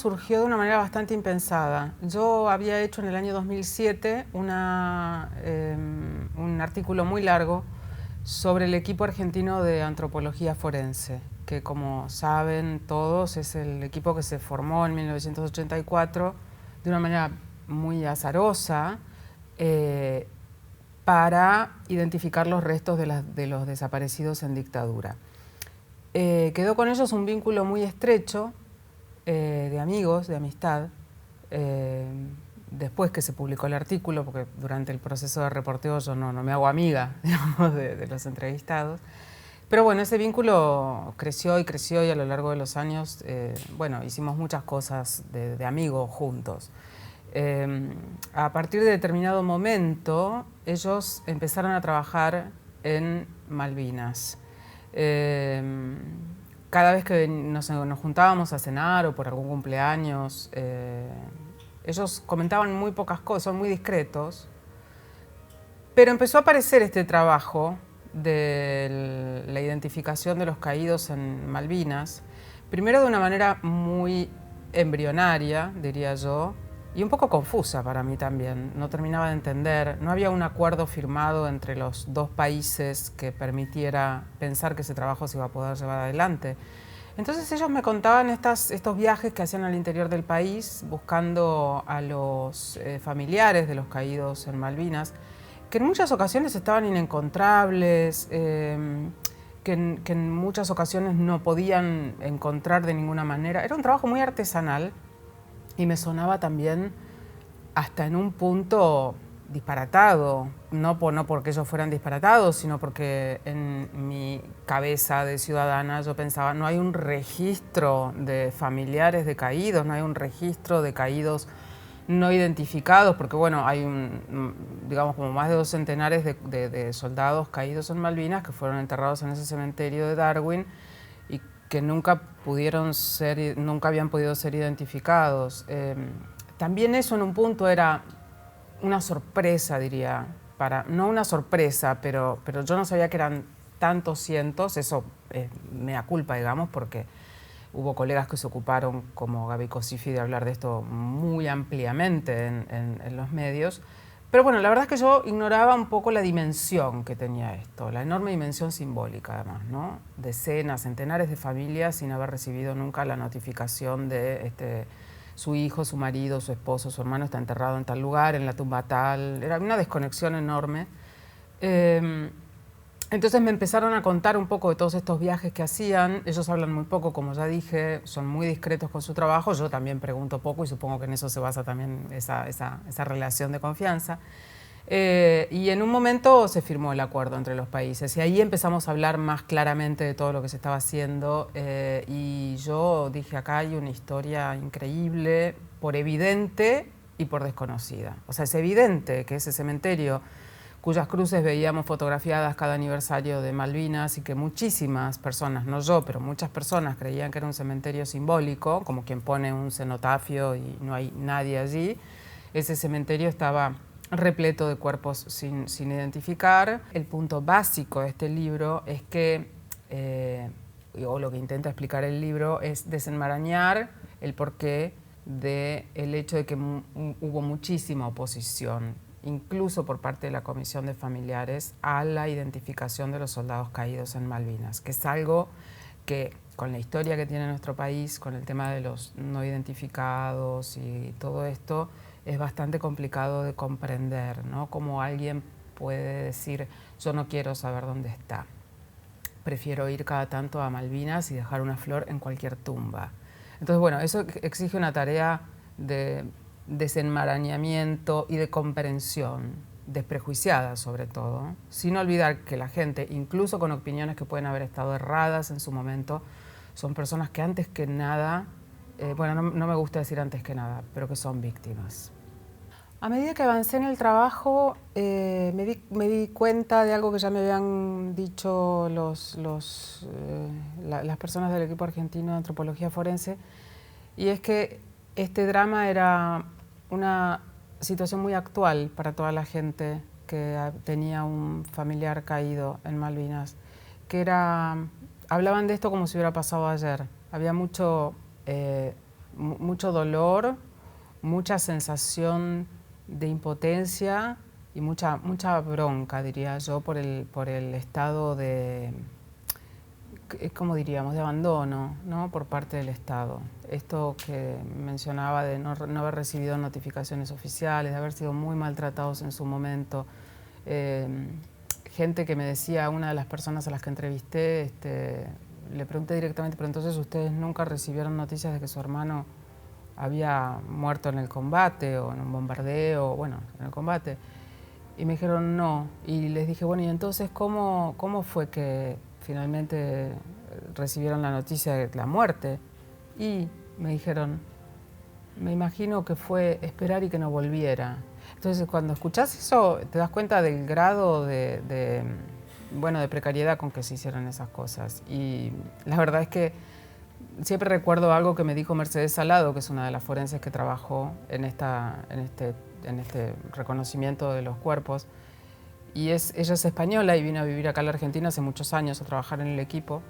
surgió de una manera bastante impensada. Yo había hecho en el año 2007 un artículo muy largo sobre el equipo argentino de antropología forense, que como saben todos es el equipo que se formó en 1984 de una manera muy azarosa para identificar los restos de los desaparecidos en dictadura. Quedó con ellos un vínculo muy estrecho de amigos, de amistad, después que se publicó el artículo, porque durante el proceso de reporteo yo no me hago amiga, digamos, de los entrevistados. Pero bueno, ese vínculo creció y a lo largo de los años, bueno, hicimos muchas cosas de amigos juntos. A partir de determinado momento, ellos empezaron a trabajar en Malvinas. Cada vez que nos juntábamos a cenar o por algún cumpleaños, ellos comentaban muy pocas cosas, son muy discretos, pero empezó a aparecer este trabajo de la identificación de los caídos en Malvinas, primero de una manera muy embrionaria, diría yo, y un poco confusa para mí también. No terminaba de entender, no había un acuerdo firmado entre los dos países que permitiera pensar que ese trabajo se iba a poder llevar adelante. Entonces ellos me contaban estos viajes que hacían al interior del país buscando a los familiares de los caídos en Malvinas, que en muchas ocasiones estaban inencontrables, que en muchas ocasiones no podían encontrar de ninguna manera. Era un trabajo muy artesanal y me sonaba también hasta en un punto disparatado, no porque ellos fueran disparatados, sino porque en mi cabeza de ciudadana yo pensaba, no hay un registro de familiares de caídos, no hay un registro de caídos no identificados, porque bueno, hay digamos como más de 2 centenares de soldados caídos en Malvinas que fueron enterrados en ese cementerio de Darwin y que nunca habían podido ser identificados. También eso en un punto era una sorpresa, diría, no una sorpresa, pero yo no sabía que eran tantos cientos, eso mea culpa, digamos, porque hubo colegas que se ocuparon, como Gaby Cosifi, de hablar de esto muy ampliamente en los medios. Pero bueno, la verdad es que yo ignoraba un poco la dimensión que tenía esto, la enorme dimensión simbólica además, ¿no? Decenas, centenares de familias sin haber recibido nunca la notificación de su hijo, su marido, su esposo, su hermano está enterrado en tal lugar, en la tumba tal. Era una desconexión enorme. Entonces me empezaron a contar un poco de todos estos viajes que hacían. Ellos hablan muy poco, como ya dije, son muy discretos con su trabajo. Yo también pregunto poco y supongo que en eso se basa también esa relación de confianza. Y en un momento se firmó el acuerdo entre los países y ahí empezamos a hablar más claramente de todo lo que se estaba haciendo y yo dije, acá hay una historia increíble, por evidente y por desconocida. O sea, es evidente que ese cementerio cuyas cruces veíamos fotografiadas cada aniversario de Malvinas y que muchísimas personas, no yo, pero muchas personas creían que era un cementerio simbólico, como quien pone un cenotafio y no hay nadie allí. Ese cementerio estaba repleto de cuerpos sin identificar. El punto básico de este libro es que, o lo que intenta explicar el libro, es desenmarañar el porqué del hecho de que hubo muchísima oposición, incluso por parte de la Comisión de Familiares, a la identificación de los soldados caídos en Malvinas, que es algo que, con la historia que tiene nuestro país, con el tema de los no identificados y todo esto, es bastante complicado de comprender, ¿no? Como alguien puede decir, yo no quiero saber dónde está, prefiero ir cada tanto a Malvinas y dejar una flor en cualquier tumba. Entonces, bueno, eso exige una tarea de desenmarañamiento y de comprensión, desprejuiciada sobre todo, sin olvidar que la gente, incluso con opiniones que pueden haber estado erradas en su momento, son personas que antes que nada, bueno, no me gusta decir antes que nada, pero que son víctimas. A medida que avancé en el trabajo, me di cuenta de algo que ya me habían dicho las personas del equipo argentino de antropología forense, y es que este drama era una situación muy actual para toda la gente que tenía un familiar caído en Malvinas, hablaban de esto como si hubiera pasado ayer. Había mucho mucho dolor, mucha sensación de impotencia y mucha bronca, diría yo, por el estado de, ¿cómo diríamos?, de abandono, ¿no?, por parte del Estado. Esto que mencionaba de no haber recibido notificaciones oficiales, de haber sido muy maltratados en su momento. Gente que me decía, una de las personas a las que entrevisté, le pregunté directamente, pero entonces ustedes nunca recibieron noticias de que su hermano había muerto en el combate o en un bombardeo, bueno, en el combate. Y me dijeron no. Y les dije, bueno, ¿y entonces cómo fue que finalmente recibieron la noticia de la muerte? Y me dijeron, me imagino que fue esperar y que no volviera. Entonces, cuando escuchás eso, te das cuenta del grado de precariedad con que se hicieron esas cosas. Y la verdad es que siempre recuerdo algo que me dijo Mercedes Salado, que es una de las forenses que trabajó en este reconocimiento de los cuerpos. Y ella es española y vino a vivir acá a la Argentina hace muchos años a trabajar en el equipo.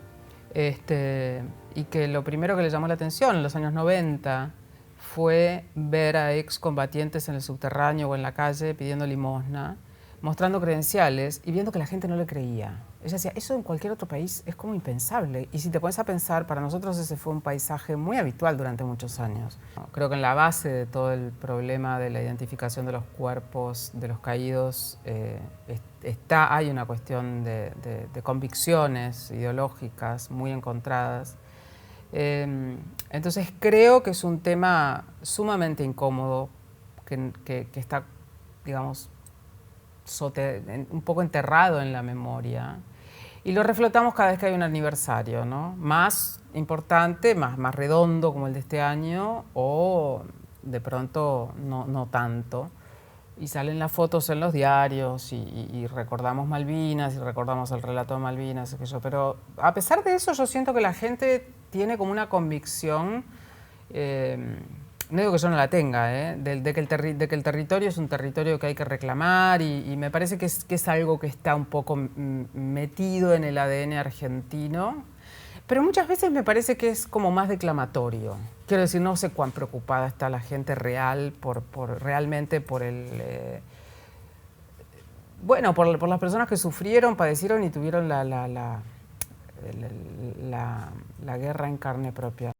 Y que lo primero que le llamó la atención en los años 90 fue ver a excombatientes en el subterráneo o en la calle pidiendo limosna, mostrando credenciales y viendo que la gente no le creía. Ella decía, eso en cualquier otro país es como impensable. Y si te pones a pensar, para nosotros ese fue un paisaje muy habitual durante muchos años. Creo que en la base de todo el problema de la identificación de los cuerpos de los caídos hay una cuestión de convicciones ideológicas muy encontradas. Entonces creo que es un tema sumamente incómodo que está, digamos, un poco enterrado en la memoria, y lo reflotamos cada vez que hay un aniversario, ¿no? Más importante, más redondo como el de este año, o de pronto no tanto. Y salen las fotos en los diarios y recordamos Malvinas y recordamos el relato de Malvinas, pero a pesar de eso yo siento que la gente tiene como una convicción, no digo que yo no la tenga, de que el territorio es un territorio que hay que reclamar, y me parece que es algo que está un poco metido en el ADN argentino, pero muchas veces me parece que es como más declamatorio. Quiero decir, no sé cuán preocupada está la gente realmente por por las personas que sufrieron, padecieron y tuvieron la guerra en carne propia.